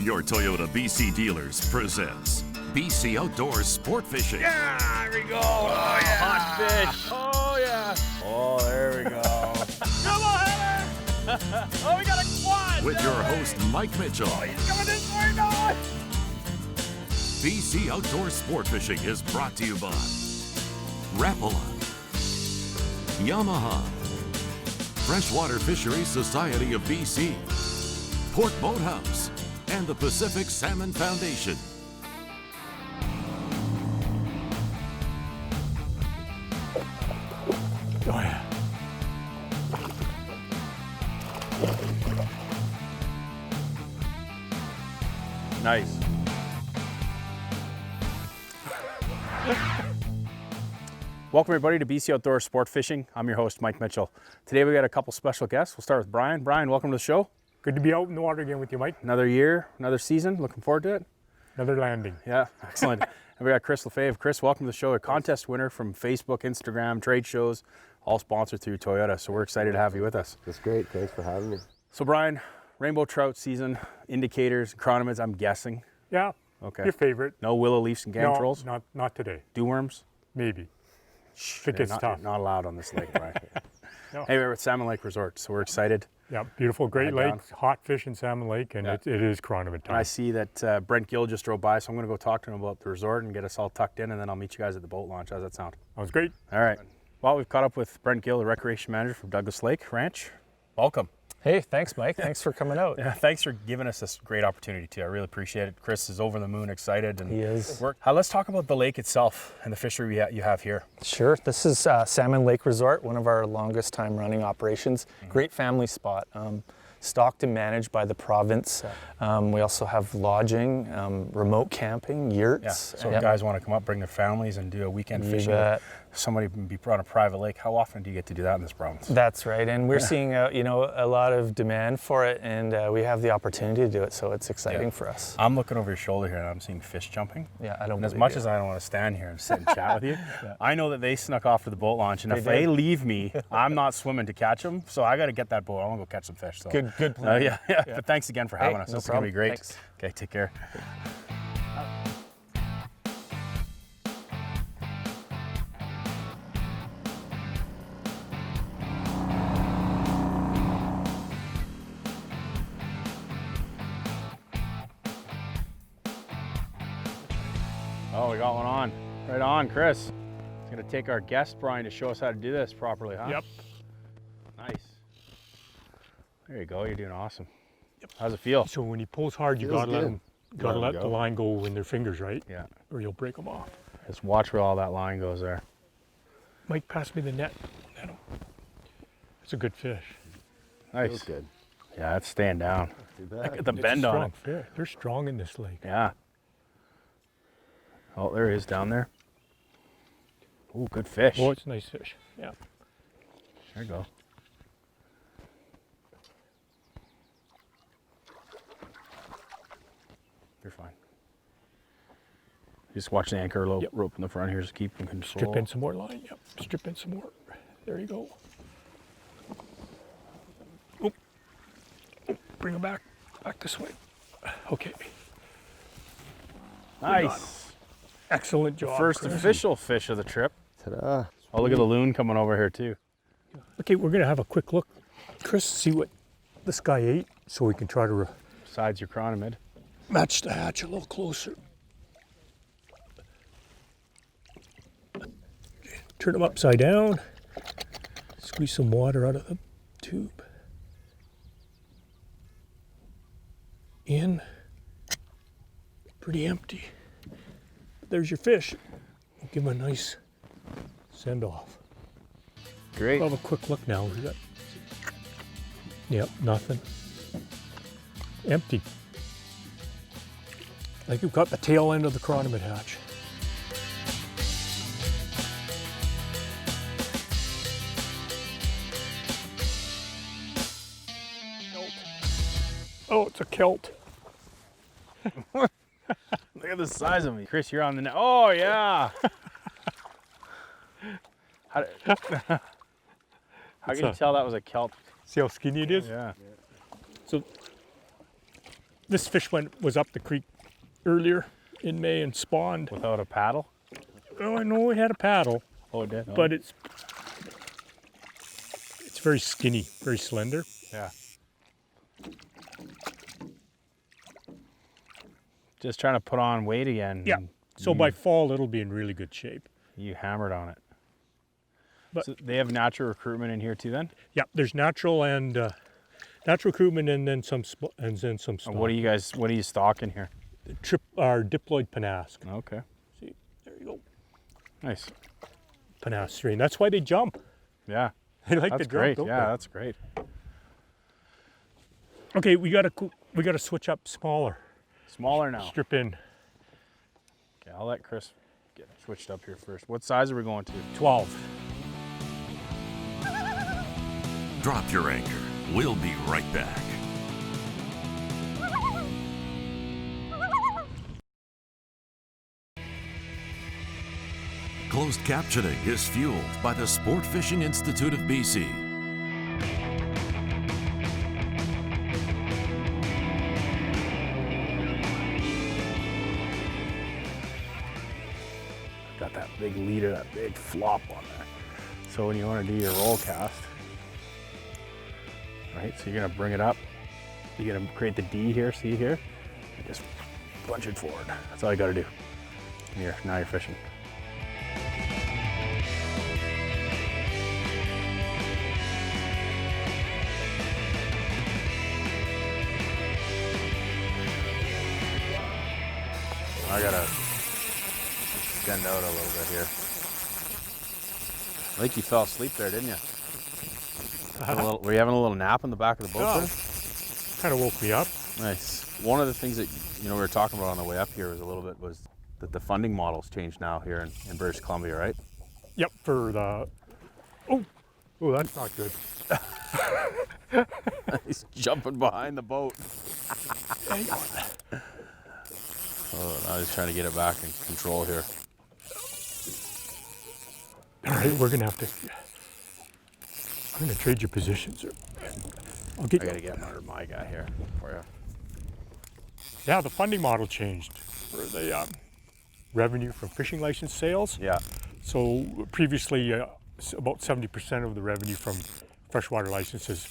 Your Toyota BC dealers presents BC Outdoors Sport Fishing. Yeah, there we go. Oh, yeah. Hot fish. Oh, yeah. Oh, there we go. Come on, Heather. Oh, we got a quad. With your host, Mike Mitchell. Oh, he's coming this way now. BC Outdoors Sport Fishing is brought to you by Rapala, Yamaha, Freshwater Fisheries Society of BC, Port Boathouse, and the Pacific Salmon Foundation. Oh, yeah. Nice. Welcome everybody to BC Outdoors Sport Fishing. I'm your host, Mike Mitchell. Today we got a couple special guests. We'll start with Brian. Brian, welcome to the show. Good to be out in the water again with you, Mike. Another year, another season. Looking forward to it. Another landing. Yeah, excellent. And we got Chris Lafay. Chris, welcome to the show. A contest winner from Facebook, Instagram, trade shows, all sponsored through Toyota. So we're excited to have you with us. That's great. Thanks for having me. So Brian, rainbow trout season, indicators, chronomids, I'm guessing. Yeah. Okay. Your favorite. No willow leafs and gang trolls? Not today. Dew worms? Maybe. If it gets tough. Not allowed on this lake, Brian. No. Hey, we're at Salmon Lake Resort, so we're excited. Yeah, beautiful, great Head lake, down. hot fish in Salmon Lake, and Yeah. it is chronomid And time. I see that Brent Gill just drove by, so I'm going to go talk to him about the resort and get us all tucked in, and then I'll meet you guys at the boat launch. How's that sound? That was great. All right. Well, we've caught up with Brent Gill, the recreation manager from Douglas Lake Ranch. Welcome. Hey, thanks, Mike. Thanks for coming out. Yeah, thanks for giving us this great opportunity, too. I really appreciate it. Chris is over the moon excited. And He is. Let's talk about the lake itself and the fishery you have here. Sure. This is Salmon Lake Resort, one of our longest time running operations. Great family spot. Stocked and managed by the province. We also have lodging, remote camping, yurts. Yeah. So Yep. if guys want to come up, bring their families, and do a weekend You fishing. bet. Somebody be on a private lake. How often do you get to do that in this province? That's right. And we're seeing a lot of demand for it, and we have the opportunity to do it, so it's exciting for us. I'm looking over your shoulder here, and I'm seeing fish jumping. Yeah, I don't And as believe much you. as I don't want to stand here and sit and chat with you, I know that they snuck off to the boat launch, and if They they did. leave me, I'm not swimming to catch them. So I got to get that boat. I want to go catch some fish. So Good plan. yeah. But thanks again for having us. no This is gonna be problem. great. Thanks. Okay, take care. Oh, we got one on. Right on, Chris. It's gonna take our guest, Brian, to show us how to do this properly, huh? Yep. Nice. There you go. You're doing awesome. Yep. How's it feel? So when he pulls hard, you Feels gotta let good. him, gotta Let let him the go. line go in their fingers, right? Yeah. Or you'll break them off. Just watch where all that line goes there. Mike, pass me the net. It's a good fish. Nice. Feels good. Yeah, it's staying down. Too Look bad. at the It's a bend on strong it. fish. They're strong in this lake. Yeah. Oh, there he is down there. Oh, good fish. Oh, it's a nice fish. Yeah. There you go. You're fine. Just watch the anchor Yep. rope in the front here. Just keep in control. Strip in some more line. Yep. Strip in some more. There you go. Oh. Bring him back. Back this way. Okay. Nice. Excellent job. First Chris. official fish of the trip. Ta-da. Oh, look at the loon coming over here too. Okay, we're gonna have a quick look, Chris, see what this guy ate, so we can try to Besides your chronomid. match the hatch a little closer. Okay, turn him upside down. Squeeze some water out of the tube. In. Pretty empty. There's your fish. Give him a nice send off. Great. We'll have a quick look now. We got. Yep, nothing. Empty. Like you've got the tail end of the chronomid hatch. Oh, it's a kilt. Look at the size of me. Chris, you're on the net. Oh, yeah. How can you tell that was a kelp? See how skinny it is? Yeah. So This fish was up the creek earlier in May and spawned. Without a paddle? Oh, I know it had a paddle, Oh, it did. Oh. but it's very skinny, very slender. Yeah. Just trying to put on weight again. Yeah. So by fall, it'll be in really good shape. You hammered on it. But So they have natural recruitment in here too then? yeah, there's natural recruitment and then some stock. What are you stocking here? Diploid panask. Okay. See, there you go. Nice. Panask strain. That's why they jump. Yeah. They like That's to jump. great. Don't Yeah, they? that's great. Okay, we gotta switch up smaller. Smaller now. Strip in Okay, I'll let Chris get switched up here first. What size are we going to? 12. Drop your anchor. We'll be right back. Closed captioning is fueled by the Sport Fishing Institute of BC. Got that big leader, that big flop on there. So when you want to do your roll cast, right, so you're gonna bring it up. You're gonna create the D here, see here? And just punch it forward. That's all you gotta do. And now you're fishing. I gotta extend out a little bit here. I think you fell asleep there, didn't you? Were you having a little nap in the back of the boat there? Kind of woke me up. Nice. One of the things that we were talking about on the way up here was that the funding model's changed now here in British Columbia, right? Yep, for the oh, that's not good. He's jumping behind the boat. Oh, now he's trying to get it back in control here. All right, we're gonna have to. I'm gonna trade your positions. I gotta get under my guy here for you. Yeah, the funding model changed for the revenue from fishing license sales. Yeah. So previously, about 70% of the revenue from freshwater licenses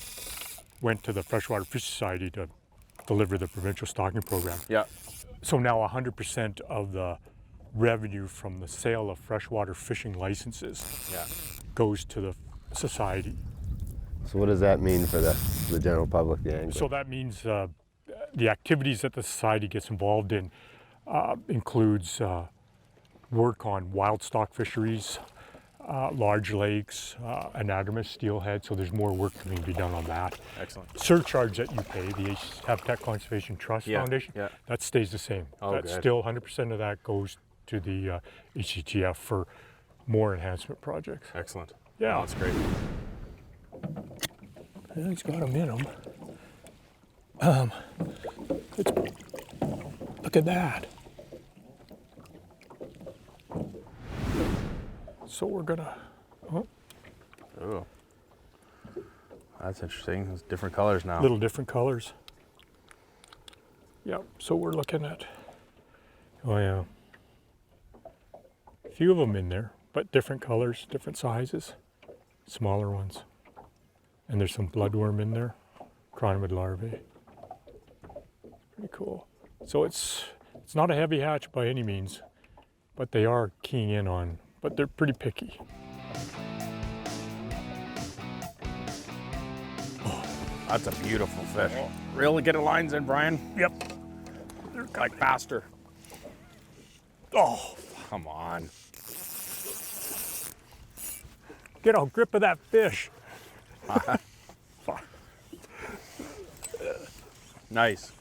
went to the Freshwater Fish Society to deliver the provincial stocking program. Yeah. So now 100% of the revenue from the sale of freshwater fishing licenses goes to the society. So what does that mean for the general public, the angler? So that means the activities that the society gets involved in includes work on wild stock fisheries, large lakes, anadromous steelhead, so there's more work that can be done on that. Excellent. Surcharge that you pay, the Habitat Conservation Trust Foundation, that stays the same. Oh, That's good. still 100% of that goes to the HCTF for more enhancement projects. Excellent. Yeah. Oh, that's great. Yeah, he's got them in him. Look at that. So we're gonna, Oh, that's interesting. It's different colors now. little different colors. Yeah, so we're looking at, oh yeah, a few of them in there, but different colors, different sizes, smaller ones. And there's some bloodworm in there, chinomid larvae. Pretty cool. So it's not a heavy hatch by any means, but they are keying in on, but they're pretty picky. That's a beautiful fish. Really get the lines in, Brian? Yep. Like faster. Oh, Come on. get a grip of that fish. Nice.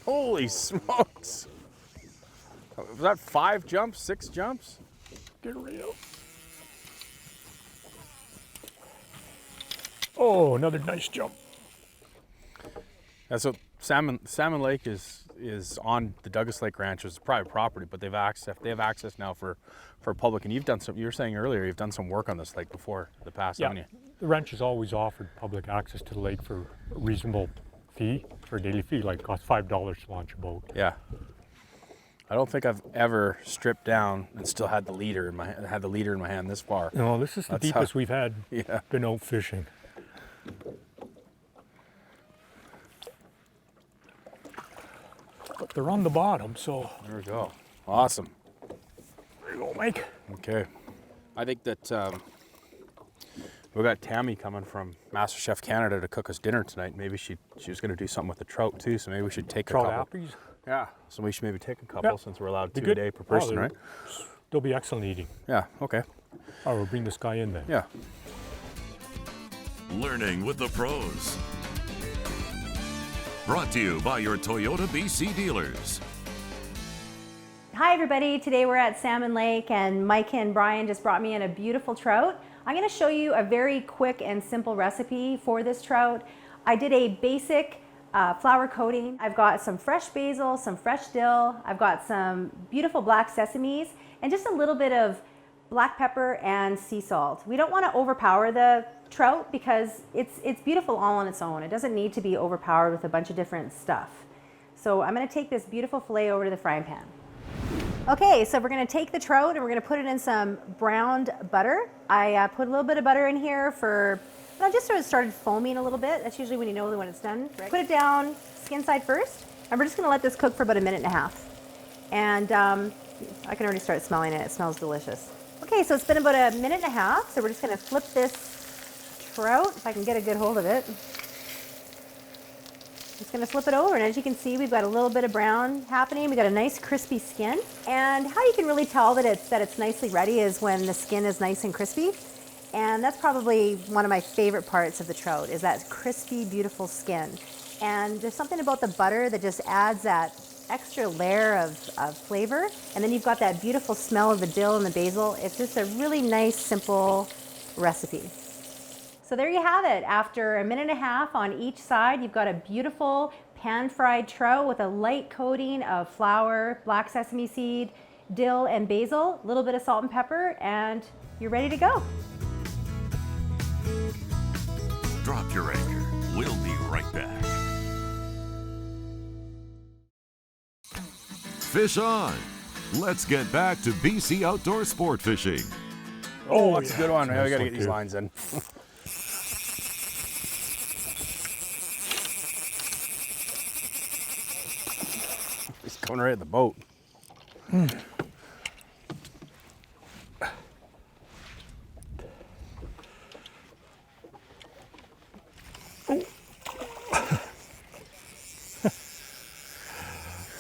Holy smokes. Was that 5 jumps, 6 jumps? Get it right out. Oh, another nice jump. Yeah, so Salmon Lake is on the Douglas Lake Ranch. It's private property, but they have access now for public. And you've done some. You were saying earlier you've done some work on this lake before the past, Yeah, haven't you? the ranch has always offered public access to the lake for a reasonable fee, for a daily fee, like costs $5 to launch a boat. Yeah. I don't think I've ever stripped down and still had the leader in my hand this far. No, this is the That's deepest how- we've had Yeah. been out fishing. But they're on the bottom, so There we go. Awesome. there you go, Mike. Okay. I think that we got Tammy coming from MasterChef Canada to cook us dinner tonight. Maybe she was going to do something with the trout too, so maybe we should take Trout a couple. appies. Yeah. So we should maybe take a couple Yeah. since we're allowed Be 2 good. a day per Oh, person, right? They'll be excellent eating. Yeah. Okay. Oh, we'll bring this guy in then. Yeah. Learning with the pros. Brought to you by your Toyota BC dealers. Hi everybody, today we're at Salmon Lake and Mike and Brian just brought me in a beautiful trout. I'm going to show you a very quick and simple recipe for this trout. I did a basic flour coating. I've got some fresh basil, some fresh dill, I've got some beautiful black sesames, and just a little bit of black pepper and sea salt. We don't want to overpower the trout because it's beautiful all on its own. It doesn't need to be overpowered with a bunch of different stuff. So I'm going to take this beautiful fillet over to the frying pan. Okay, so we're going to take the trout and we're going to put it in some browned butter. I put a little bit of butter in here for, just sort of started foaming a little bit. That's usually when you know when it's done. Put it down skin side first, and we're just going to let this cook for about 1.5 minutes. And I can already start smelling it. It smells delicious. Okay, so it's been about 1.5 minutes, so we're just going to flip this trout, if I can get a good hold of it. Just going to flip it over, and as you can see, we've got a little bit of brown happening. We've got a nice crispy skin. And how you can really tell that it's nicely ready is when the skin is nice and crispy. And that's probably one of my favorite parts of the trout, is that crispy, beautiful skin. And there's something about the butter that just adds that extra layer of flavor. And then you've got that beautiful smell of the dill and the basil. It's just a really nice, simple recipe. So there you have it. After 1.5 minutes on each side, you've got a beautiful pan-fried trout with a light coating of flour, black sesame seed, dill, and basil, a little bit of salt and pepper, and you're ready to go. Drop your anchor. We'll be right back. Fish on. Let's get back to BC outdoor sport fishing. Oh, that's yeah. a good one. That's Yeah, a we got to nice get these one, lines in. He's coming right at the boat.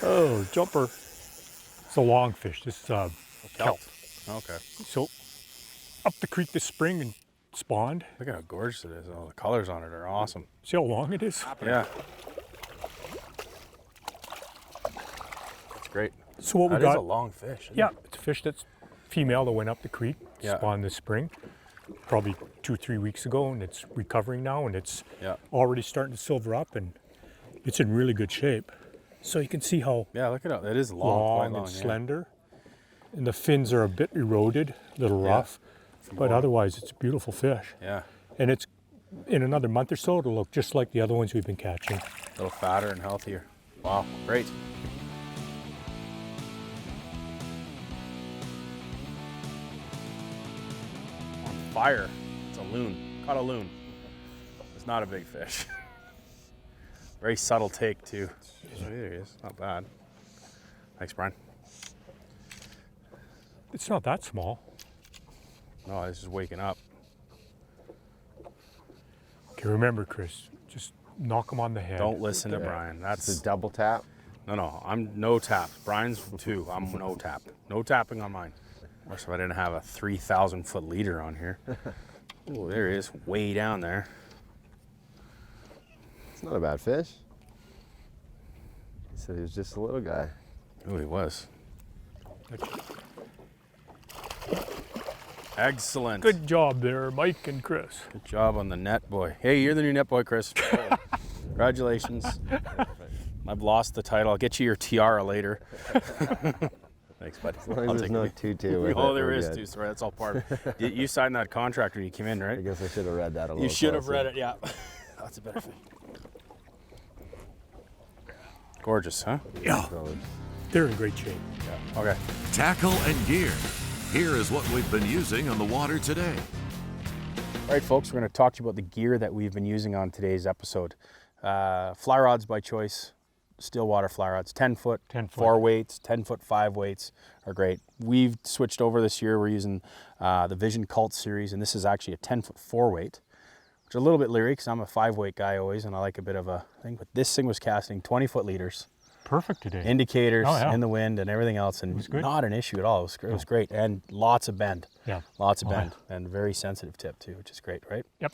Oh, jumper. It's a long fish. This is kelp. Okay. So up the creek this spring and spawned. Look at how gorgeous it is. Oh, the colors on it are awesome. See how long it is? Yeah. That's great. So what we That is got? a long fish. isn't Yeah, it? it's a fish that's female that went up the creek, Yeah. spawned this spring, probably 2-3 weeks ago, and it's recovering now, and it's Yeah. already starting to silver up, and it's in really good shape. So you can see how Yeah, look at it. It is long, long, quite long. and yeah. slender, and the fins are a bit eroded, a little Yeah. rough, but otherwise it's a beautiful fish. Yeah. And it's in another month or so, it'll look just like the other ones we've been catching. A little fatter and healthier. Wow, great. On fire. It's a loon. Caught a loon. It's not a big fish. Very subtle take too. Oh, there he is. Not bad. Thanks, Brian. It's not that small. No, this is waking up. Okay, remember, Chris, just knock him on the head. Don't listen to Yeah. Brian. It's That's a double tap. no. I'm no tap. Brian's 2. I'm no tap. No tapping on mine. Of course, if I didn't have a 3,000-foot leader on here. Oh, there he is, way down there. It's not a bad fish. He said he was just a little guy. Oh, he was. Excellent. Good job there, Mike and Chris. Good job on the net boy. Hey, you're the new net boy, Chris. Congratulations. I've lost the title. I'll get you your tiara later. Thanks, buddy. As long as there's no tutu with Oh, it, there we're is good. too. Sorry, that's all part of it. You signed that contract when you came in, I right? guess I should have read that a little You should have closer. read it, yeah. That's a better thing. Gorgeous, huh? Yeah, they're in great shape. Okay. Tackle and gear. Here is what we've been using on the water today. All right, folks, we're going to talk to you about the gear that we've been using on today's episode. Fly rods by choice, Stillwater fly rods, 10 foot, 4 weights, 10 foot 5 weights are great. We've switched over this year. We're using the Vision Cult series, and this is actually a 10 foot 4 weight, which is a little bit leery because I'm a 5 weight guy always, and I like a bit of a thing. But this thing was casting 20 foot leaders. Perfect today. Indicators in the wind and everything else, and not an issue at all. It was great, and lots of bend. Yeah. Lots of bend, and very sensitive tip too, which is great, right? Yep.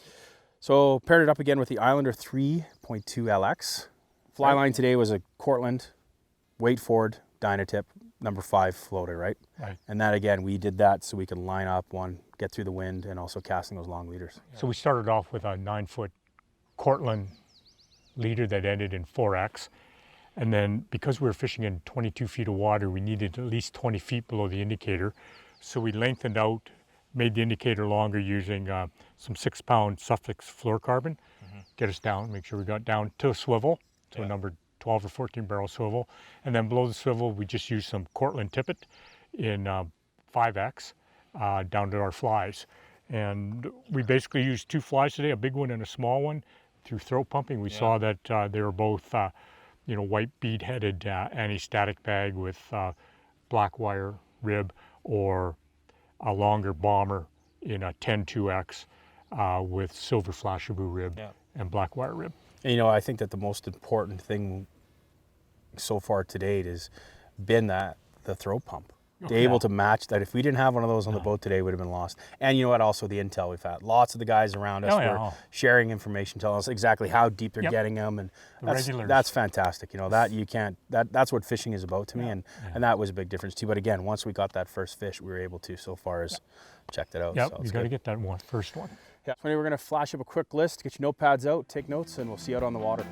So paired it up again with the Islander 3.2 LX. Fly line today was a Cortland weight forward Dynatip number 5 floater, right? Right. And that again, we did that so we can line up one, get through the wind, and also casting those long leaders. So we started off with a 9-foot Cortland leader that ended in 4X. And then because we were fishing in 22 feet of water, we needed at least 20 feet below the indicator. So we lengthened out, made the indicator longer using some 6-pound Suffolk fluorocarbon. Get us down, make sure we got down to a swivel, to a number 12 or 14 barrel swivel. And then below the swivel, we just used some Cortland tippet in 5X down to our flies. And we basically used 2 flies today, a big one and a small one. Through throat pumping, we saw that they were both white bead-headed anti-static bag with black wire rib, or a longer bomber in a 10-2X with silver flashaboo rib and black wire rib. And I think that the most important thing so far to date has been that the throat pump. Able to match that. If we didn't have one of those on the boat today, we would have been lost. And you know what? Also the intel we've had. Lots of the guys around us were sharing information, telling us exactly how deep they're getting them, and that's fantastic. That's what fishing is about to me, and that was a big difference too. But again, once we got that first fish, we were able to, so far as checked it out. Yep, so you got to get that first one. Yeah. So anyway, we're going to flash up a quick list, get your notepads out, take notes, and we'll see you out on the water.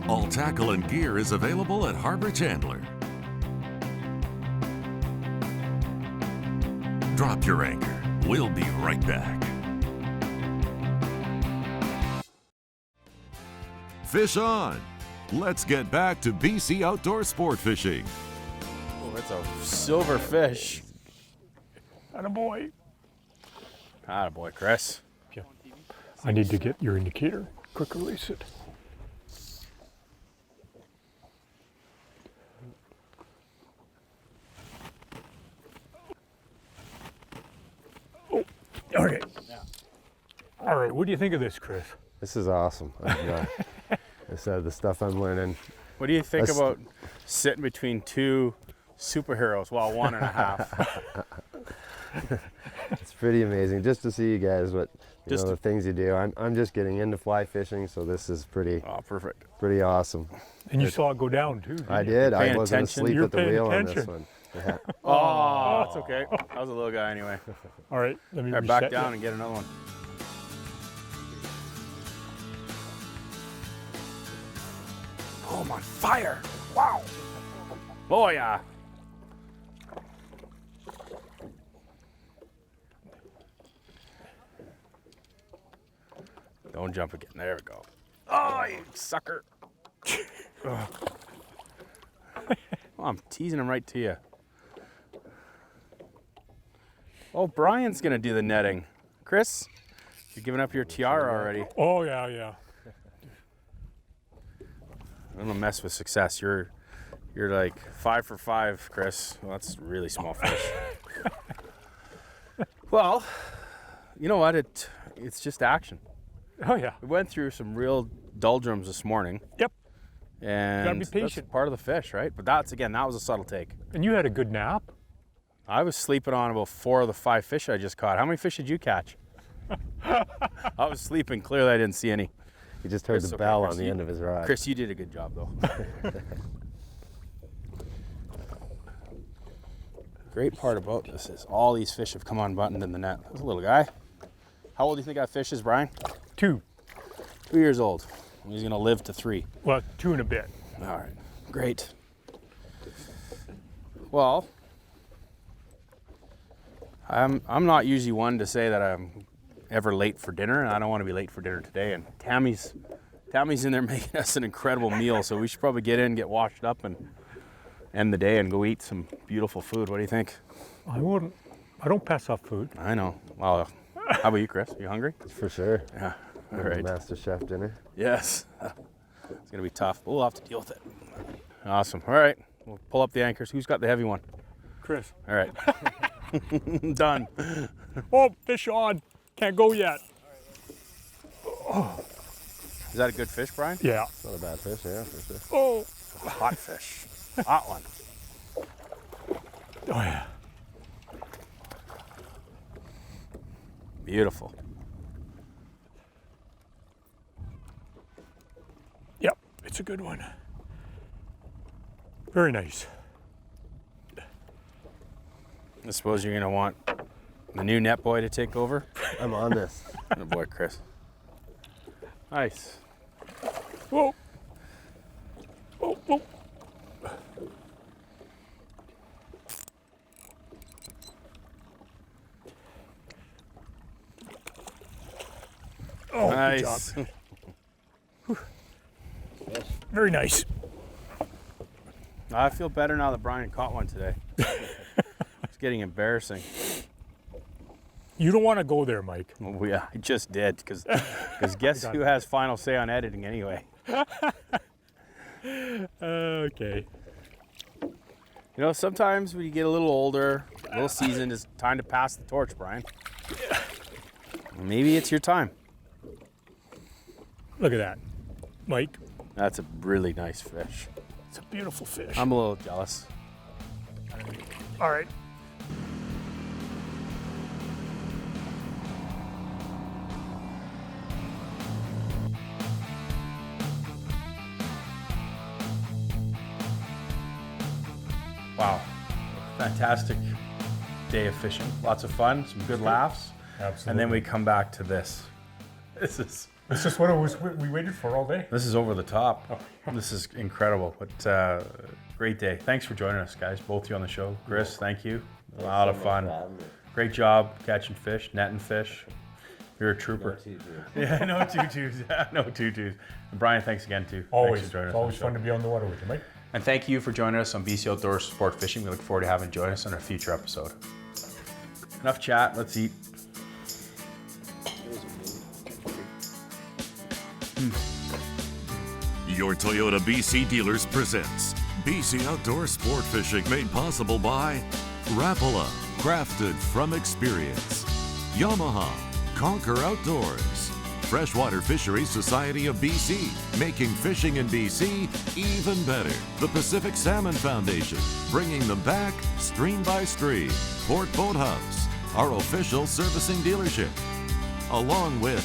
All tackle and gear is available at Harbor Chandler. Drop your anchor. We'll be right back. Fish on. Let's get back to BC outdoor sport fishing. Oh, that's a silver fish. Attaboy. Attaboy, Chris. Yeah. I need to get your indicator. Quick release it. Okay. All right, what do you think of this, Chris? This is awesome. The stuff I'm learning. What do you think about sitting between 2 superheroes? Well, 1.5. It's pretty amazing just to see you guys, the things you do. I'm just getting into fly fishing, so this is pretty awesome. And you saw it go down too, didn't I you? did. I wasn't asleep at the wheel on this attention. one. Yeah. Oh, that's okay. I was a little guy anyway. All right, let me reset back down and get another one. Oh, I'm on fire. Wow. Oh, yeah. Don't jump again. There we go. Oh, you sucker. Oh, I'm teasing him right to you. Oh, Brian's going to do the netting. Chris, you're giving up your tiara already. Oh, yeah. I'm going to mess with success. You're like 5 for 5, Chris. Well, that's a really small fish. Well, you know what? It's just action. Oh, yeah. We went through some real doldrums this morning. Yep. And you gotta be patient. That's part of the fish, right? But that was a subtle take. And you had a good nap. I was sleeping on about 4 of the 5 fish I just caught. How many fish did you catch? I was sleeping. Clearly, I didn't see any. He just heard the bell on the end of his rod. Chris, you did a good job, though. Great part about this is all these fish have come unbuttoned in the net. There's a little guy. How old do you think that fish is, Brian? 2. 2 years old. He's going to live to 3. Well, 2 and a bit. All right. Great. Well, I'm not usually one to say that I'm ever late for dinner, and I don't want to be late for dinner today. And Tammy's in there making us an incredible meal, so we should probably get in, get washed up, and end the day and go eat some beautiful food. What do you think? I wouldn't. I don't pass up food. I know. Well, how about you, Chris? You hungry? For sure. Yeah. All right. Master Chef dinner. Yes. It's gonna be tough, but we'll have to deal with it. Awesome. All right. We'll pull up the anchors. Who's got the heavy one? Chris. All right. Done. Oh, fish on. Can't go yet. Is that a good fish, Brian? Yeah. It's not a bad fish, yeah, for sure. Oh. Hot fish. Hot one. Oh yeah. Beautiful. Yep, it's a good one. Very nice. I suppose you're gonna want the new net boy to take over. I'm on this. Good boy, Chris. Nice. Whoa. Whoa, whoa. Oh, Nice. good job. Very nice. I feel better now that Brian caught one today. It's getting embarrassing. You don't want to go there, Mike. Well, yeah, I just did, because guess who has final say on editing anyway? Okay. You know, sometimes when you get a little older, a little seasoned, it's time to pass the torch, Brian. Maybe it's your time. Look at that, Mike. That's a really nice fish. It's a beautiful fish. I'm a little jealous. All right. Wow, fantastic day of fishing. Lots of fun, some good laughs. Absolutely. And then we come back to this. This It's just what it was. We waited for all day. is over the top. This is incredible, but great day. Thanks for joining us, guys, both of you on the show. Chris, thank you. A lot of fun. Great job catching fish, netting fish. You're a trooper. Yeah, no tutus. No tutus. And Brian, thanks again too. Always. Thanks for joining It's us on always the show. fun to be on the water with you, Mike. And thank you for joining us on BC Outdoor Sport Fishing. We look forward to having you join us on a future episode. Enough chat, let's eat. Your Toyota BC Dealers presents BC Outdoor Sport Fishing, made possible by Rapala, crafted from experience. Yamaha, Conquer Outdoors. Freshwater Fisheries Society of BC, making fishing in BC even better. The Pacific Salmon Foundation, bringing them back stream by stream. Port Boat House, our official servicing dealership. Along with